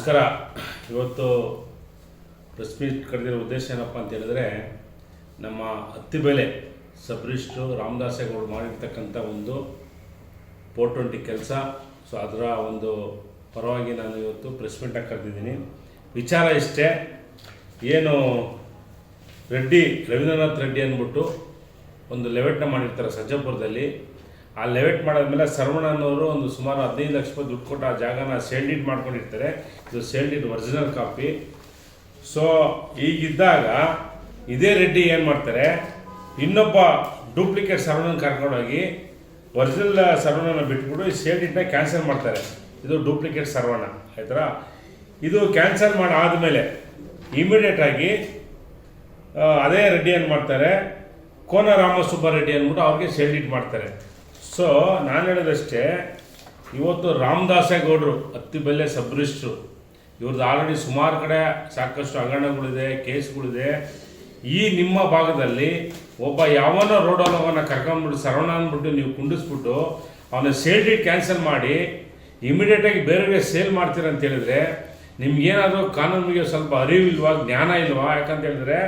ನಮಸ್ಕಾರ. ಇವತ್ತು press meet ಕರೆದಿರೋ ಉದ್ದೇಶ ಏನಪ್ಪ ಅಂತ ಹೇಳಿದ್ರೆ, ನಮ್ಮ ಅತ್ತಿಬೆಲೆ ಸಬ್ ರಿಜಿಸ್ಟ್ರು ರಾಮದಾಸೇಗೌಡರು ಮಾಡಿರ್ತಕ್ಕಂಥ ಒಂದು 420 ಕೆಲಸ. ಸೊ ಅದರ ಒಂದು ಪರವಾಗಿ ನಾನು ಇವತ್ತು ಪ್ರೆಸ್ ಮೀಟಾಗಿ ಕರೆದಿದ್ದೀನಿ. ವಿಚಾರ ಇಷ್ಟೇ, ಏನು ರವೀಂದ್ರನಾಥ್ ರೆಡ್ಡಿ ಅಂದ್ಬಿಟ್ಟು ಒಂದು ಲೆವೆಟ್ನ ಮಾಡಿರ್ತಾರೆ ಸಜ್ಜಾಪುರದಲ್ಲಿ. ಆ ಲೆವೆಟ್ ಮಾಡಾದ್ಮೇಲೆ ಸರ್ವಣ್ಣನವರು ಒಂದು ಸುಮಾರು 15 ಲಕ್ಷ ರೂಪಾಯಿ ದುಡ್ಡು ಕೊಟ್ಟು ಆ ಜಾಗನ ಸೇಲ್ ಡೀಡ್ ಮಾಡ್ಕೊಂಡಿರ್ತಾರೆ. ಇದು sale deed original copy. So ಈಗಿದ್ದಾಗ ಇದೇ ರೆಡ್ಡಿ ಏನು ಮಾಡ್ತಾರೆ, ಇನ್ನೊಬ್ಬ ಡೂಪ್ಲಿಕೇಟ್ ಸರ್ವಣ್ಣನ ಕರ್ಕೊಂಡೋಗಿ ಒರಿಜಿನಲ್ ಸರ್ವಣ್ಣನ ಬಿಟ್ಬಿಟ್ಟು ಈ ಸೇಲ್ ಡೀಡ್ನ ಕ್ಯಾನ್ಸಲ್ ಮಾಡ್ತಾರೆ. ಇದು ಡೂಪ್ಲಿಕೇಟ್ ಸರ್ವಣ್ಣ ಆಯ್ತಾ. ಇದು ಕ್ಯಾನ್ಸಲ್ ಮಾಡಿ ಆದಮೇಲೆ ಇಮಿಡಿಯೇಟಾಗಿ ಅದೇ ರೆಡ್ಡಿ ಏನು ಮಾಡ್ತಾರೆ, ಕೋನ ರಾಮಸುಬ್ಬರೆಡ್ಡಿ ಅಂದ್ಬಿಟ್ಟು ಅವ್ರಿಗೆ ಸೇಲ್ ಡೀಡ್ ಮಾಡ್ತಾರೆ. ಸೊ ನಾನು ಹೇಳೋದಷ್ಟೇ, ಇವತ್ತು ರಾಮದಾಸೇಗೌಡರು ಅತ್ತಿಬೆಲೆ ಸಬ್ ರಿಜಿಸ್ಟ್ರು ಇವ್ರದ್ದು ಆಲ್ರೆಡಿ ಸುಮಾರು ಕಡೆ ಸಾಕಷ್ಟು ಹಗರಣಗಳಿದೆ, ಕೇಸ್ಗಳಿದೆ. ಈ ನಿಮ್ಮ ಭಾಗದಲ್ಲಿ ಒಬ್ಬ ಯಾವನೋ ರೋಡಲ್ಲಿ ಅವನ್ನ ಕರ್ಕೊಂಡ್ಬಿಟ್ಟು ಸರ್ವಣ್ಣ ಅಂದ್ಬಿಟ್ಟು ನೀವು ಕುಂಡಿಸ್ಬಿಟ್ಟು ಅವನ ಸೇಲ್ ಡೀಡ್ ಕ್ಯಾನ್ಸಲ್ ಮಾಡಿ ಇಮಿಡಿಯೇಟಾಗಿ ಬೇರೆಯವರಿಗೆ ಸೇಲ್ ಮಾಡ್ತೀರ ಅಂತ ಹೇಳಿದ್ರೆ, ನಿಮ್ಗೇನಾದರೂ ಕಾನೂನಿಗೆ ಸ್ವಲ್ಪ ಅರಿವಿಲ್ವಾ, ಜ್ಞಾನ ಇಲ್ವಾ? ಯಾಕಂತ ಹೇಳಿದ್ರೆ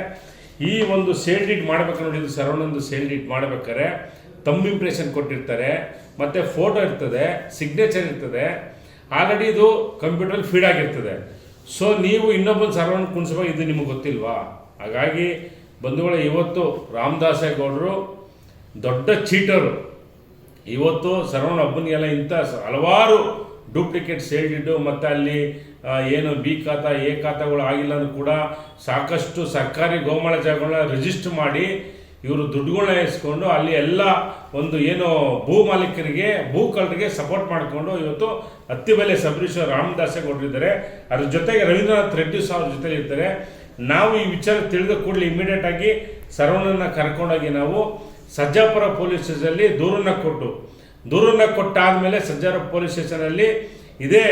ಈ ಒಂದು ಸೇಲ್ ಡೀಡ್ ಮಾಡ್ಬೇಕು ನೋಡಿದ್ದು, ಸರ್ವಣ್ಣಂದು ಸೇಲ್ ಡೀಡ್ ಮಾಡ್ಬೇಕಾದ್ರೆ ತಮ್ಮ ಇಂಪ್ರೆಷನ್ ಕೊಟ್ಟಿರ್ತಾರೆ, ಮತ್ತು ಫೋಟೋ ಇರ್ತದೆ, ಸಿಗ್ನೇಚರ್ ಇರ್ತದೆ, ಆಲ್ರೆಡಿ ಇದು ಕಂಪ್ಯೂಟ್ರಲ್ಲಿ ಫೀಡ್ ಆಗಿರ್ತದೆ. ಸೊ ನೀವು ಇನ್ನೊಬ್ಬನ ಸರ್ವಣ್ಣ ಕುಣಿಸ್ಬೇಕು, ಇದು ನಿಮಗೆ ಗೊತ್ತಿಲ್ವಾ? ಹಾಗಾಗಿ ಬಂಧುಗಳೇ, ಇವತ್ತು ರಾಮದಾಸೇಗೌಡರು ದೊಡ್ಡ ಚೀಟರು. ಇವತ್ತು ಸರ್ವಣ್ಣ ಒಬ್ಬನಿಗೆಲ್ಲ ಇಂಥ ಹಲವಾರು ಡೂಪ್ಲಿಕೇಟ್ ಸೇಲ್ ಡೀಡು ಮತ್ತು ಅಲ್ಲಿ ಏನು ಬಿ ಖಾತಾ ಎ ಖಾತಾಗಳು ಆಗಿಲ್ಲ ಅಂದ್ರೂ ಕೂಡ ಸಾಕಷ್ಟು ಸರ್ಕಾರಿ ಗೋಮಾಳ ಜಾಗಗಳನ್ನ ರಿಜಿಸ್ಟರ್ ಮಾಡಿ ಇವರು ದುಡ್ಡುಗಳನ್ನ ಇಸ್ಕೊಂಡು ಅಲ್ಲಿ ಎಲ್ಲ ಒಂದು ಏನು ಭೂ ಮಾಲೀಕರಿಗೆ, ಭೂ ಕಳ್ಳರಿಗೆ ಸಪೋರ್ಟ್ ಮಾಡಿಕೊಂಡು ಇವತ್ತು ಅತ್ತಿಬೆಲೆ ಸಬ್ ರಿಜಿಸ್ಟ್ರು ರಾಮದಾಸೇಗೌಡರಿದ್ದಾರೆ. ಅದ್ರ ಜೊತೆಗೆ ರವೀಂದ್ರನಾಥ್ ರೆಡ್ಡಿ ಅವ್ರ ಜೊತೆ ಇರ್ತಾರೆ. ನಾವು ಈ ವಿಚಾರ ತಿಳಿದ ಕೂಡಲೇ ಇಮಿಡಿಯೇಟಾಗಿ ಸರ್ವಣ್ಣನ ಕರ್ಕೊಂಡೋಗಿ ನಾವು ಸಜ್ಜಾಪುರ ಪೊಲೀಸ್ ಸ್ಟೇಷನಲ್ಲಿ ದೂರನ್ನು ಕೊಟ್ಟಾದಮೇಲೆ ಸಜ್ಜಾಪುರ ಪೊಲೀಸ್ ಸ್ಟೇಷನಲ್ಲಿ ಇದೇ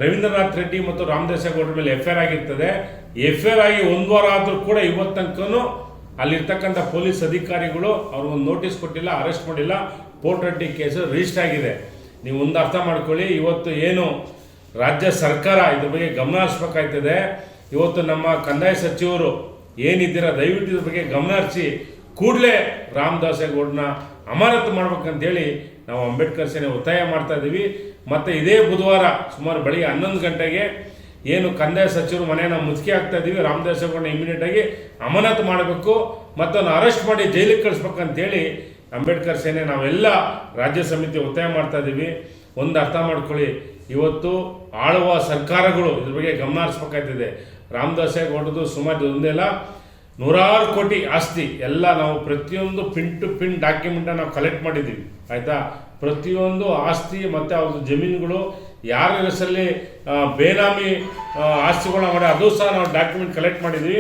ರವೀಂದ್ರನಾಥ್ ರೆಡ್ಡಿ ಮತ್ತು ರಾಮದಾಸೇಗೌಡರ ಮೇಲೆ FIR ಆಗಿರ್ತದೆ. FIR ಆಗಿ 1 ವಾರ ಆದರೂ ಕೂಡ ಇವತ್ತು ತನಕನೂ ಅಲ್ಲಿರ್ತಕ್ಕಂಥ ಪೊಲೀಸ್ ಅಧಿಕಾರಿಗಳು ಅವ್ರಿಗೊಂದು ನೋಟಿಸ್ ಕೊಟ್ಟಿಲ್ಲ, ಅರೆಸ್ಟ್ ಮಾಡಿಲ್ಲ. 420 ಕೇಸು ರಿಜಿಸ್ಟರ್ ಆಗಿದೆ. ನೀವು ಒಂದು ಅರ್ಥ ಮಾಡ್ಕೊಳ್ಳಿ, ಇವತ್ತು ಏನು ರಾಜ್ಯ ಸರ್ಕಾರ ಇದ್ರ ಬಗ್ಗೆ ಗಮನ ಹರಿಸ್ಬೇಕಾಗ್ತದೆ. ಇವತ್ತು ನಮ್ಮ ಕಂದಾಯ ಸಚಿವರು ಏನಿದ್ದೀರಾ, ದಯವಿಟ್ಟು ಇದ್ರ ಬಗ್ಗೆ ಗಮನ ಹರಿಸಿ ಕೂಡಲೇ ರಾಮದಾಸೇಗೌಡರನ್ನ ಅಮಾನತು ಮಾಡ್ಬೇಕಂತೇಳಿ ನಾವು ಅಂಬೇಡ್ಕರ್ ಸೇನೆ ಒತ್ತಾಯ ಮಾಡ್ತಾ ಇದ್ದೀವಿ. ಮತ್ತು ಇದೇ ಬುಧವಾರ ಸುಮಾರು ಬೆಳಿಗ್ಗೆ 11 ಗಂಟೆಗೆ ಏನು ಕಂದಾಯ ಸಚಿವರು ಮನೆಯನ್ನು ಮುಚ್ಚಿಗೆ ಆಗ್ತಾ ಇದ್ದೀವಿ, ರಾಮದಾಸೇಗೌಡರನ್ನ ಇಮಿಡಿಯೇಟಾಗಿ ಅಮಾನತು ಮಾಡಬೇಕು ಮತ್ತು ಅವನ್ನ ಅರೆಸ್ಟ್ ಮಾಡಿ ಜೈಲಿಗೆ ಕಳಿಸ್ಬೇಕಂತೇಳಿ ಅಂಬೇಡ್ಕರ್ ಸೇನೆ ನಾವೆಲ್ಲ ರಾಜ್ಯ ಸಮಿತಿ ಒತ್ತಾಯ ಮಾಡ್ತಾ ಇದ್ದೀವಿ. ಒಂದು ಅರ್ಥ ಮಾಡ್ಕೊಳ್ಳಿ, ಇವತ್ತು ಆಳುವ ಸರ್ಕಾರಗಳು ಇದ್ರ ಬಗ್ಗೆ ಗಮನ ಹರಿಸ್ಬೇಕಾಗ್ತದೆ. ರಾಮದಾಸೇಗೌಡರದು ಸುಮಾರು ಒಂದೆಲ್ಲ 100 ಕೋಟಿ ಆಸ್ತಿ ಎಲ್ಲ ನಾವು ಪ್ರತಿಯೊಂದು ಪಿನ್ ಟು ಪಿನ್ ಡಾಕ್ಯುಮೆಂಟನ್ನು ನಾವು ಕಲೆಕ್ಟ್ ಮಾಡಿದ್ದೀವಿ ಆಯಿತಾ. ಪ್ರತಿಯೊಂದು ಆಸ್ತಿ ಮತ್ತು ಅವ್ರದ್ದು ಜಮೀನುಗಳು ಯಾರ ಹೆಸರಲ್ಲಿ ಬೇನಾಮಿ ಆಸ್ತಿಗಳನ್ನ ಮಾಡಿ ಅದು ಸಹ ನಾವು ಡಾಕ್ಯುಮೆಂಟ್ ಕಲೆಕ್ಟ್ ಮಾಡಿದ್ವಿ.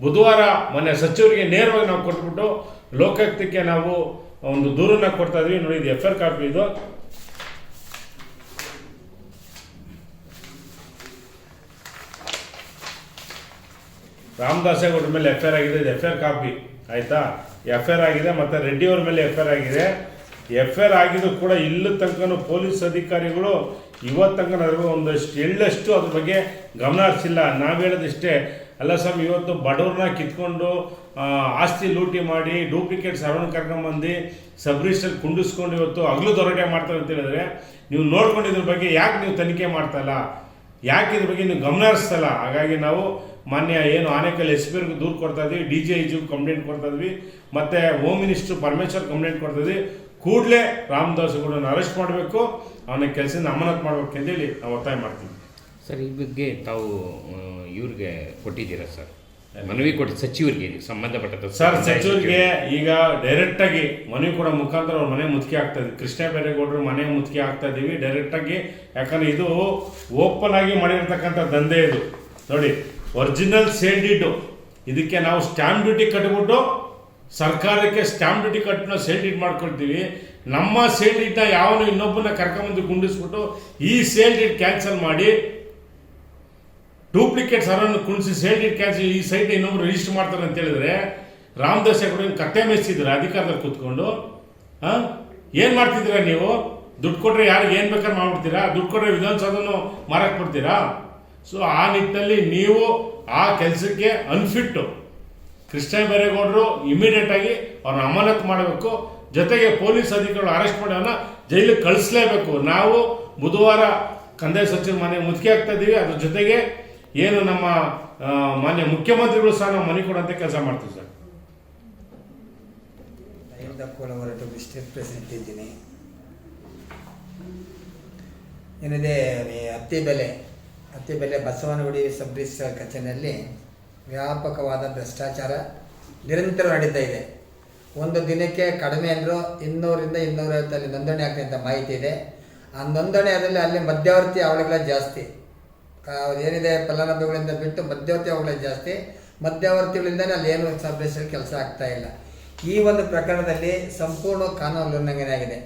ಬುಧವಾರ ಮೊನ್ನೆ ಸಚಿವರಿಗೆ ನೇರವಾಗಿ ನಾವು ಕೊಟ್ಬಿಟ್ಟು ಲೋಕಾಯುಕ್ತಕ್ಕೆ ನಾವು ಒಂದು ದೂರನ್ನ ಕೊಡ್ತಾ ಇದ್ವಿ. ನೋಡಿ, ಇದು FIR ಕಾಪಿ. ಇದು ರಾಮದಾಸೇಗೌಡರ ಮೇಲೆ FIR ಆಗಿದೆ. ಇದು FIR ಕಾಪಿ ಆಯಿತಾ. FIR ಆಗಿದೆ ಮತ್ತು ರೆಡ್ಡಿಯವ್ರ ಮೇಲೆ FIR ಆಗಿದೆ. FIR ಆಗಿದ್ದು ಕೂಡ ಇಲ್ಲಿ ತನಕ ಪೊಲೀಸ್ ಅಧಿಕಾರಿಗಳು ಇವತ್ತು ತನಕ ಒಂದಷ್ಟು ಎಳ್ಳಷ್ಟು ಅದ್ರ ಬಗ್ಗೆ ಗಮನ ಹರಿಸಿಲ್ಲ. ನಾವು ಹೇಳೋದಿಷ್ಟೇ, ಅಲ್ಲ ಸ್ವಾಮಿ, ಇವತ್ತು ಬಡವ್ರನ್ನ ಕಿತ್ಕೊಂಡು ಆಸ್ತಿ ಲೂಟಿ ಮಾಡಿ ಡೂಪ್ಲಿಕೇಟ್ ಸರ್ವಣ್ಣ ಕರ್ಕೊಂಬಂದು ಸಬ್ ರಿಜಿಸ್ಟ್ರಲ್ಲಿ ಕುಂಡಿಸ್ಕೊಂಡು ಇವತ್ತು ಹಗಲು ದೊರಟೆ ಮಾಡ್ತಾರೆ ಅಂತ ಹೇಳಿದ್ರೆ, ನೀವು ನೋಡ್ಕೊಂಡು ಇದ್ರ ಬಗ್ಗೆ ಯಾಕೆ ನೀವು ತನಿಖೆ ಮಾಡ್ತಾಯಿಲ್ಲ, ಯಾಕೆ ಇದ್ರ ಬಗ್ಗೆ ನೀವು ಗಮನ ಹರಿಸ್ತಲ್ಲ? ಹಾಗಾಗಿ ನಾವು ಮಾನ್ಯ ಏನು ಆನೇಕಲ್ SP ಅವ್ರಿಗೆ ದೂರು ಕೊಡ್ತಾ ಇದ್ವಿ, DGIGಗೂ ಕಂಪ್ಲೇಂಟ್ ಕೊಡ್ತಾ ಇದ್ವಿ, ಮತ್ತು ಹೋಮ್ ಮಿನಿಸ್ಟ್ರು ಪರಮೇಶ್ವರ್ ಕಂಪ್ಲೇಂಟ್ ಕೊಡ್ತಾ ಇದ್ವಿ. ಕೂಡಲೇ ರಾಮದಾಸೇಗೌಡರನ್ನ ಅರೆಸ್ಟ್ ಮಾಡಬೇಕು, ಅವನ ಕೆಲಸದಿಂದ ಅಮಾನತು ಮಾಡಬೇಕು ಅಂತೇಳಿ ನಾವು ಒತ್ತಾಯ ಮಾಡ್ತೀವಿ. ಸರ್, ಈ ಬಗ್ಗೆ ತಾವು ಇವ್ರಿಗೆ ಕೊಟ್ಟಿದ್ದೀರಾ ಸರ್, ಮನವಿ ಕೊಟ್ಟು ಸಚಿವರಿಗೆ ಸಂಬಂಧಪಟ್ಟ ಸರ್? ಸಚಿವರಿಗೆ ಈಗ ಡೈರೆಕ್ಟಾಗಿ ಮನವಿ ಕೊಡೋ ಮುಖಾಂತರ ಅವ್ರ ಮನೆ ಮುತ್ತಿಗೆ ಆಗ್ತಾ ಇದ್ವಿ. ಕೃಷ್ಣ ಬೈರೇಗೌಡರು ಮನೆ ಮುತ್ತಿಗೆ ಆಗ್ತಾ ಇದ್ದೀವಿ ಡೈರೆಕ್ಟಾಗಿ. ಯಾಕಂದರೆ ಇದು ಓಪನ್ ಆಗಿ ಮಾಡಿರ್ತಕ್ಕಂಥ ದಂಧೆ. ಇದು ನೋಡಿ, ಒರಿಜಿನಲ್ ಸೇಲ್ ಡೀಡು. ಇದಕ್ಕೆ ನಾವು ಸ್ಟ್ಯಾಂಪ್ ಡ್ಯೂಟಿ ಕಟ್ಬಿಟ್ಟು ಸರ್ಕಾರಕ್ಕೆ ಸ್ಟ್ಯಾಂಪ್ ಡ್ಯೂಟಿ ಕಟ್ಟು ನಾವು ಸೇಲ್ ಡೀಡ್ ಮಾಡ್ಕೊಳ್ತೀವಿ. ನಮ್ಮ ಸೇಲ್ ಡೀಡ್ನ ಯಾವನು ಇನ್ನೊಬ್ಬನ ಕರ್ಕೊಂಬಂದು ಕುಂಡಿಸ್ಬಿಟ್ಟು ಈ ಸೇಲ್ ಡೀಡ್ ಕ್ಯಾನ್ಸಲ್ ಮಾಡಿ ಡೂಪ್ಲಿಕೇಟ್ ಸರ್ವರ್ನ ಕುಣಿಸಿ ಸೇಲ್ ಡೀಡ್ ಕ್ಯಾನ್ಸಲ್ ಈ ಸೈಟ್ ಇನ್ನೊಬ್ರು ರಿಜಿಸ್ಟರ್ ಮಾಡ್ತಾರೆ ಅಂತ ಹೇಳಿದ್ರೆ, ರಾಮದಾಸೇಗೌಡರು ಕತ್ತೆ ಮೇಯಿಸಿದ್ರೆ ಅಧಿಕಾರದಲ್ಲಿ ಕೂತ್ಕೊಂಡು ಏನು ಮಾಡ್ತಿದ್ದೀರಾ ನೀವು? ದುಡ್ಡು ಕೊಟ್ಟರೆ ಯಾರಿಗೆ ಏನು ಬೇಕಾದ್ರೆ ಮಾಡ್ಬಿಡ್ತೀರಾ? ದುಡ್ಡು ಕೊಟ್ಟರೆ ವಿಧಾನಸೌಧನೂ ಮಾರಕ್ಕೆ ಬಿಡ್ತೀರಾ? ಸೊ ಆ ನಿಟ್ಟಿನಲ್ಲಿ ನೀವು ಆ ಕೆಲಸಕ್ಕೆ ಅನ್ಫಿಟ್ಟು ಕೃಷ್ಣ ಬೈರೇಗೌಡರು ಇಮಿಡಿಯೇಟ್ ಆಗಿ ಅವ್ರನ್ನ ಅಮಾನತು ಮಾಡಬೇಕು. ಜೊತೆಗೆ ಪೊಲೀಸ್ ಅಧಿಕಾರಿಗಳು ಅರೆಸ್ಟ್ ಮಾಡಿ ಅವನ್ನ ಜೈಲಿಗೆ ಕಳಿಸ್ಲೇಬೇಕು. ನಾವು ಬುಧವಾರ ಕಂದಾಯ ಸಚಿವ ಮನೆ ಮುತ್ತಿಗೆ ಆಗ್ತಾ ಇದ್ದೀವಿ. ಅದ್ರ ಜೊತೆಗೆ ಏನು ನಮ್ಮ ಮಾನ್ಯ ಮುಖ್ಯಮಂತ್ರಿಗಳು ಸಹ ನಾವು ಮನೆ ಕೊಡೋಂಥ ಕೆಲಸ ಮಾಡ್ತೀವಿ ಸರ್. ಹೊರಟು ಡಿಸ್ಟ್ರಿಕ್ಟ್ ಪ್ರೆಸಿಡೆಂಟ್ ಇದ್ದೀನಿ. ಏನಿದೆ ಹತ್ತಿ ಬೆಲೆ ಬಸವನಗುಡಿ ಸಬ್ ರಿಜಿಸ್ಟ್ರಾರ್ ಕಚೇರಿಯಲ್ಲಿ ವ್ಯಾಪಕವಾದ ಭ್ರಷ್ಟಾಚಾರ ನಿರಂತರ ನಡೀತಾ ಇದೆ. ಒಂದು ದಿನಕ್ಕೆ ಕಡಿಮೆ ಅಂದರೂ 200ರಿಂದ 250 ನೋಂದಣಿ ಆಗ್ತದೆ ಅಂತ ಮಾಹಿತಿ ಇದೆ. ಆ ನೋಂದಣಿ ಅದರಲ್ಲಿ ಅಲ್ಲಿ ಮಧ್ಯವರ್ತಿ ಅವಳಿಗಳ ಜಾಸ್ತಿ. ಏನಿದೆ ಫಲಾನುಭವಿಗಳಿಂದ ಬಿಟ್ಟು ಮಧ್ಯವರ್ತಿ ಅವಗಳೇ ಜಾಸ್ತಿ. ಮಧ್ಯವರ್ತಿಗಳಿಂದಲೇ ಅಲ್ಲಿ ಏನು ಸಬ್ ರಿಜಿಸ್ಟ್ರಾರ್ ಕೆಲಸ ಆಗ್ತಾ ಇಲ್ಲ. ಈ ಒಂದು ಪ್ರಕರಣದಲ್ಲಿ ಸಂಪೂರ್ಣ ಕಾನೂನು ಉಲ್ಲಂಘನೆ ಆಗಿದೆ.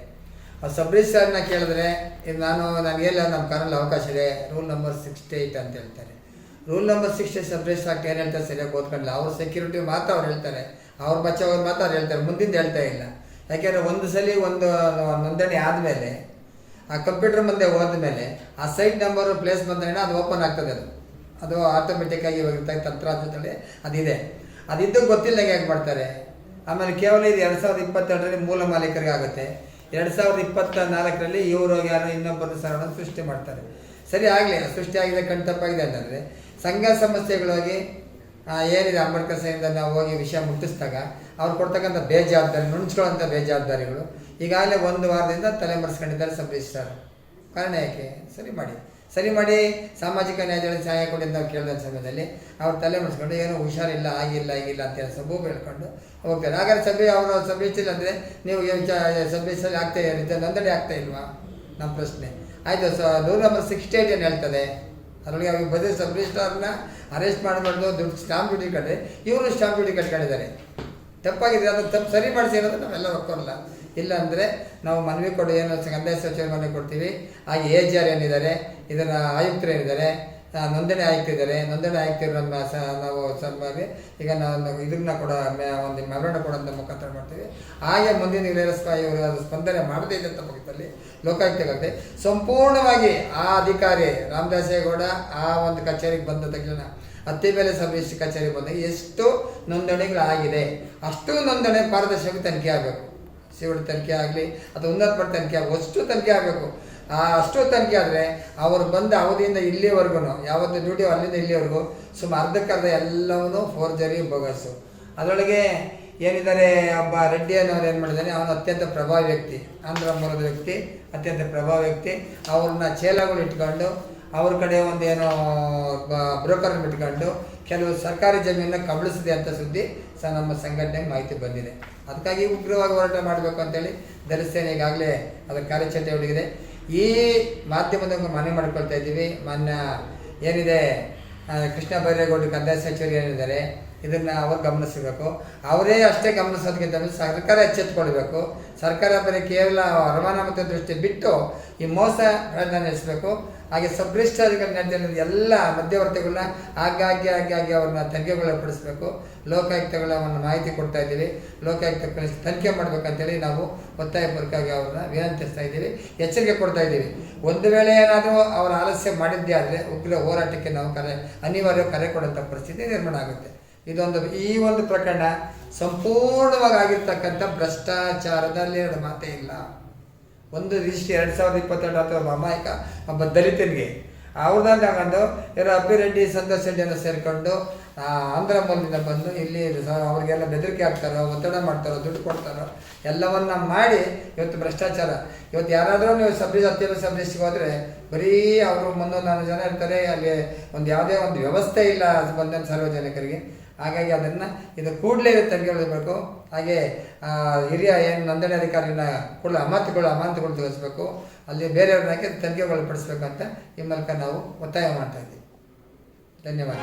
ಆ ಸಬ್ ರಿಜಿಸ್ಟ್ರಾರ್ನ ಕೇಳಿದ್ರೆ ಇದು ನನಗೆಲ್ಲ ನಮ್ಮ ಕಾನೂನಲ್ಲಿ ಅವಕಾಶ ಇದೆ, ರೂಲ್ ನಂಬರ್ 68 ಅಂತ ಹೇಳ್ತಾರೆ. ರೂಲ್ ನಂಬರ್ 68 ಸಬ್ ರಿಜಿಸ್ಟ್ರಾರ್ ಏನು ಹೇಳ್ತಾರೆ ಸರಿಯಾಗಿ ಓದ್ಕೊಂಡಿಲ್ಲ. ಅವ್ರ ಸೆಕ್ಯೂರಿಟಿ ಮಾತ್ರ ಅವ್ರು ಹೇಳ್ತಾರೆ, ಅವ್ರ ಬಚ್ಚವ್ರು ಮಾತ್ರ ಅವ್ರು ಹೇಳ್ತಾರೆ, ಮುಂದಿಂದ ಹೇಳ್ತಾ ಇಲ್ಲ. ಯಾಕೆಂದರೆ ಒಂದು ಸಲ ಒಂದು ನೋಂದಣಿ ಆದಮೇಲೆ ಆ ಕಂಪ್ಯೂಟರ್ ಮುಂದೆ ಹೋದ್ಮೇಲೆ ಆ ಸೈಟ್ ನಂಬರು ಪ್ಲೇಸ್ ಬಂದ್ರೆ ಅದು ಓಪನ್ ಆಗ್ತದೆ. ಅದು ಆಟೋಮೆಟಿಕ್ಕಾಗಿ ಇವಾಗ ತಂತ್ರಾಂಶದಲ್ಲಿ ಅದಿದೆ. ಅದಿದ್ದು ಗೊತ್ತಿಲ್ಲದಂಗೆ ಹೇಗೆ ಮಾಡ್ತಾರೆ. ಆಮೇಲೆ ಕೇವಲ ಇದು 2022ರಲ್ಲಿ ಮೂಲ ಮಾಲೀಕರಿಗೆ ಆಗುತ್ತೆ. 2024ರಲ್ಲಿ ಇವರು ಯಾರೋ ಇನ್ನೊಬ್ಬರು ಸರ್ವರನ್ನು ಸೃಷ್ಟಿ ಮಾಡ್ತಾರೆ. ಸರಿ ಆಗಲಿ, ಸೃಷ್ಟಿ ಆಗಿದೆ ಕಣ್ತಪ್ಪಾಗಿದೆ ಅಂತಂದರೆ ಸಂಘ ಸಂಸ್ಥೆಗಳಾಗಿ ಏನಿದೆ ಅಂಬೇಡ್ಕರ್ ಸಂಘದಿಂದ ನಾವು ಹೋಗಿ ವಿಷಯ ಮುಟ್ಟಿಸಿದಾಗ ಅವ್ರು ಕೊಡ್ತಕ್ಕಂಥ ಬೇಜವಾಬ್ದಾರಿ, ನುಣುಚ್ಕೊಳ್ಳೋಂಥ ಬೇಜವಾಬ್ದಾರಿಗಳು ಈಗಾಗಲೇ 1 ವಾರದಿಂದ ತಲೆಮರೆಸ್ಕೊಂಡಿದ್ದಾರೆ ಸಬ್ ರಿಜಿಸ್ಟ್ರಾರ್. ಕಾರಣ ಯಾಕೆ? ಸರಿ ಮಾಡಿ ಸಾಮಾಜಿಕ ನ್ಯಾಯದಲ್ಲಿ ಸಹಾಯ ಕೊಡಿ ಅಂತ ನಾವು ಕೇಳಿದ ಸಮಯದಲ್ಲಿ ಅವ್ರು ತಲೆ ಮಾಡಿಸ್ಕೊಂಡು ಏನೋ ಹುಷಾರಿಲ್ಲ, ಆಗಿಲ್ಲ ಅಂತೇಳಿ ಸಬೂಬು ಹೇಳ್ಕೊಂಡು ಹೋಗ್ತಾರೆ. ಹಾಗಾದ್ರೆ ಅವರು ಸಬ್ ರಿಜಿಸ್ಟ್ರಲ್ಲಿ ಅಂದರೆ ನೀವು ಸಬ್ ರಿಜಿಸ್ಟ್ರಲ್ಲಿ ಆಗ್ತಾ ಇರುತ್ತೆ, ನೋಂದಣಿ ಆಗ್ತಾ ಇಲ್ವಾ ನಮ್ಮ ಪ್ರಶ್ನೆ. ಆಯಿತು, ರೂಲ್ ನಂಬರ್ 68 ಏನು ಹೇಳ್ತದೆ? ಅದರೊಳಗೆ ಅವ್ರಿಗೆ ಬದಲು ಸಬ್ ರಿಜಿಸ್ಟ್ರಾರ್ನ ಅರೆಸ್ಟ್ ಮಾಡಬಾರ್ದು, ದುಡ್ಡು ಸ್ಟಾಂಪ್ ಡ್ಯೂಟಿ ಕಟ್ಟೆ, ಇವರು ಸ್ಟಾಂಪ್ ಡ್ಯೂಟಿ ಕಟ್ಕೊಂಡಿದ್ದಾರೆ. ತಪ್ಪಾಗಿದೆ. ಅದು ತಪ್ಪು ಸರಿ ಮಾಡಿಸಿ ಅನ್ನೋದು ನಾವೆಲ್ಲ ಒಕ್ಕೋಲ್ಲ. ಇಲ್ಲ ಅಂದರೆ ನಾವು ಮನವಿ ಕೊಡು, ಏನು ಕಂದಾಯ ಸಚಿವರ ಮನವಿ ಕೊಡ್ತೀವಿ. ಹಾಗೆ AGR ಏನಿದ್ದಾರೆ, ಇದನ್ನು ಆಯುಕ್ತರು ಏನಿದ್ದಾರೆ, ನೋಂದಣಿ ಆಯುಕ್ತಿದ್ದಾರೆ, ನೋಂದಣಿ ಆಯುಕ್ತರು ನಾವು ಸಭೆಗೆ ಈಗ ನಾವು ಇದನ್ನ ಕೂಡ ಒಂದು ಮೆಮೊರಂಡಮ್ ಕೊಡೋಂಥ ಮುಖಾಂತರ ಮಾಡ್ತೀವಿ. ಹಾಗೆ ಮುಂದಿನ ಇವರು ಅದು ಸ್ಪಂದನೆ ಮಾಡದೇ ಇದ್ದಂಥ ಮುಖದಲ್ಲಿ ಲೋಕಾಯುಕ್ತಗಳಿಗೆ ಸಂಪೂರ್ಣವಾಗಿ ಆ ಅಧಿಕಾರಿ ರಾಮದಾಸೇಗೌಡ ಆ ಒಂದು ಕಚೇರಿಗೆ ಬಂದ ತಕ್ಷಣ ಹತ್ತಿ ಬೆಲೆ ಸಬ್ ರಿಜಿಸ್ಟ್ರಿ ಕಚೇರಿಗೆ ಬಂದಾಗ ಎಷ್ಟು ನೋಂದಣಿಗಳಾಗಿದೆ ಅಷ್ಟು ನೋಂದಣಿ ಪಾರದರ್ಶಕ ತನಿಖೆ ಆಗಬೇಕು. ಸಿವಿಲ್ ತನಿಖೆ ಆಗಲಿ ಅಥವಾ ಉನ್ನತ ಮಟ್ಟ ತನಿಖೆ ಆಗಲಿ, ಅಷ್ಟು ತನಿಖೆ ಆಗಬೇಕು. ಅಷ್ಟು ತನಿಖೆ ಆದರೆ ಅವರು ಬಂದ ಅವಧಿಯಿಂದ ಇಲ್ಲಿವರೆಗೂ ಯಾವತ್ತು ಡ್ಯೂಟಿ ಅಲ್ಲಿಂದ ಇಲ್ಲಿವರೆಗೂ ಸುಮಾರು ಅರ್ಧಕ್ಕರ್ಧ ಎಲ್ಲವೂ ಫೋರ್ಜರಿ ಬೋಗಸ್ಸು. ಅದರೊಳಗೆ ಏನಿದ್ದಾರೆ ಒಬ್ಬ ರೆಡ್ಡಿ ಅನ್ನೋರು ಏನು ಮಾಡಿದ್ದಾನೆ, ಅವನು ಅತ್ಯಂತ ಪ್ರಭಾವಿ ವ್ಯಕ್ತಿ, ಆಂಧ್ರ ಮೂಲದ ವ್ಯಕ್ತಿ, ಅತ್ಯಂತ ಪ್ರಭಾವಿ ವ್ಯಕ್ತಿ. ಅವ್ರನ್ನ ಚೇಲಗಳು ಇಟ್ಕೊಂಡು ಅವ್ರ ಕಡೆ ಒಂದೇನೋ ಬ್ರೋಕರ್ನ ಬಿಟ್ಕೊಂಡು ಕೆಲವು ಸರ್ಕಾರಿ ಜಮೀನನ್ನ ಕಬಳಿಸಿದೆ ಅಂತ ಸುದ್ದಿ ನಮ್ಮ ಸಂಘಟನೆಗೆ ಮಾಹಿತಿ ಬಂದಿದೆ. ಅದಕ್ಕಾಗಿ ಉಗ್ರವಾಗಿ ಹೋರಾಟ ಮಾಡಬೇಕು ಅಂತೇಳಿ ಧರಿಸ್ತೇನೆ. ಈಗಾಗಲೇ ಅದರ ಕಾರ್ಯಚಟುವಟಿಕೆ ಈ ಮಾಧ್ಯಮದ ಮನವಿ ಮಾಡ್ಕೊಳ್ತಾ ಇದ್ದೀವಿ. ಮಾನ್ಯ ಏನಿದೆ ಕೃಷ್ಣ ಬೈರೇಗೌಡರು ಕಂದಾಯ ಸಚಿವರು ಏನಿದ್ದಾರೆ ಇದನ್ನು ಅವರು ಗಮನಿಸಬೇಕು. ಅವರೇ ಅಷ್ಟೇ ಗಮನಿಸೋದಕ್ಕಿಂತ ಸರ್ಕಾರ ಎಚ್ಚೆತ್ತುಕೊಳ್ಬೇಕು. ಸರ್ಕಾರ ಬರೀ ಕೇವಲ ವರಮಾನ ದೃಷ್ಟಿ ಬಿಟ್ಟು ಈ ಮೋಸಗಳನ್ನ ನಡೆಸಬೇಕು. ಹಾಗೆ ಸಬ್ ರಿಜಿಸ್ಟ್ರಾರ್ಗಳು ನಡೆದಿರೋ ಎಲ್ಲ ಮಧ್ಯವರ್ತಿಗಳನ್ನ ಆಗಾಗ್ಗೆ ಅವ್ರನ್ನ ತನಿಖೆಗೊಳಪಡಿಸಬೇಕು. ಲೋಕಾಯುಕ್ತಗಳನ್ನು ಮಾಹಿತಿ ಕೊಡ್ತಾ ಇದ್ದೀವಿ. ಲೋಕಾಯುಕ್ತ ತನಿಖೆ ಮಾಡಬೇಕಂತೇಳಿ ನಾವು ಒತ್ತಾಯಪೂರ್ವಕವಾಗಿ ಅವ್ರನ್ನ ವಿನಂತಿಸ್ತಾ ಇದ್ದೀವಿ, ಎಚ್ಚರಿಕೆ ಕೊಡ್ತಾ ಇದ್ದೀವಿ. ಒಂದು ವೇಳೆ ಏನಾದರೂ ಅವರು ಆಲಸ್ಯ ಮಾಡಿದ್ದೇ ಆದರೆ ಉಗ್ರ ಹೋರಾಟಕ್ಕೆ ನಾವು ಅನಿವಾರ್ಯ ಕರೆ ಕೊಡುವಂಥ ಪರಿಸ್ಥಿತಿ ನಿರ್ಮಾಣ ಆಗುತ್ತೆ. ಈ ಒಂದು ಪ್ರಕರಣ ಸಂಪೂರ್ಣವಾಗಿ ಆಗಿರ್ತಕ್ಕಂಥ ಭ್ರಷ್ಟಾಚಾರದಲ್ಲಿ ಎರಡು ಮಾತೇ ಇಲ್ಲ. ಒಂದು ರಿಜಿಸ್ಟ್ರಿ 2022 ಅಥವಾ ಅಮಾಯಕ ಒಬ್ಬ ದಲಿತನಿಗೆ ಅವ್ರದ್ದು ತಗೊಂಡು ಯಾರೋ ಅಬ್ಬಿರೆಡ್ಡಿ ಸಂತೋಷ್ ರೆಡ್ಡಿಯನ್ನು ಸೇರಿಕೊಂಡು ಆಂಧ್ರ ಮೂಲದಿಂದ ಬಂದು ಇಲ್ಲಿ ಅವ್ರಿಗೆಲ್ಲ ಬೆದರಿಕೆ ಹಾಕ್ತಾರೋ, ಒತ್ತಡ ಮಾಡ್ತಾರೋ, ದುಡ್ಡು ಕೊಡ್ತಾರೋ ಎಲ್ಲವನ್ನ ಮಾಡಿ ಇವತ್ತು ಭ್ರಷ್ಟಾಚಾರ. ಇವತ್ತು ಯಾರಾದರೂ ನೀವು ಹತ್ತಿರ ಸಬ್ ರಿಜಿಸ್ಟ್ರಿಗೆ ಹೋದರೆ ಬರೀ ಅವರು 300-400 ಜನ ಇರ್ತಾರೆ. ಅಲ್ಲಿ ಯಾವುದೇ ಒಂದು ವ್ಯವಸ್ಥೆ ಇಲ್ಲ ಬಂದ ಸಾರ್ವಜನಿಕರಿಗೆ. ಹಾಗಾಗಿ ಇದು ಕೂಡಲೇ ತನಿಖೆಗೊಳಿಸಬೇಕು. ಹಾಗೆ ಹಿರಿಯ ಏನು ನೋಂದಣಿ ಅಧಿಕಾರಿನ ಕೂಡ ಅಮಾನತುಗಳು ತಿಳಿಸ್ಬೇಕು. ಅಲ್ಲಿ ಬೇರೆಯವ್ರನ್ನ ಹಾಕಿ ತನಿಖೆಗೊಳಪಡಿಸ್ಬೇಕು ಅಂತ ಈ ಮೂಲಕ ನಾವು ಒತ್ತಾಯ ಮಾಡ್ತಾ ಇದ್ದೀವಿ. ಧನ್ಯವಾದ.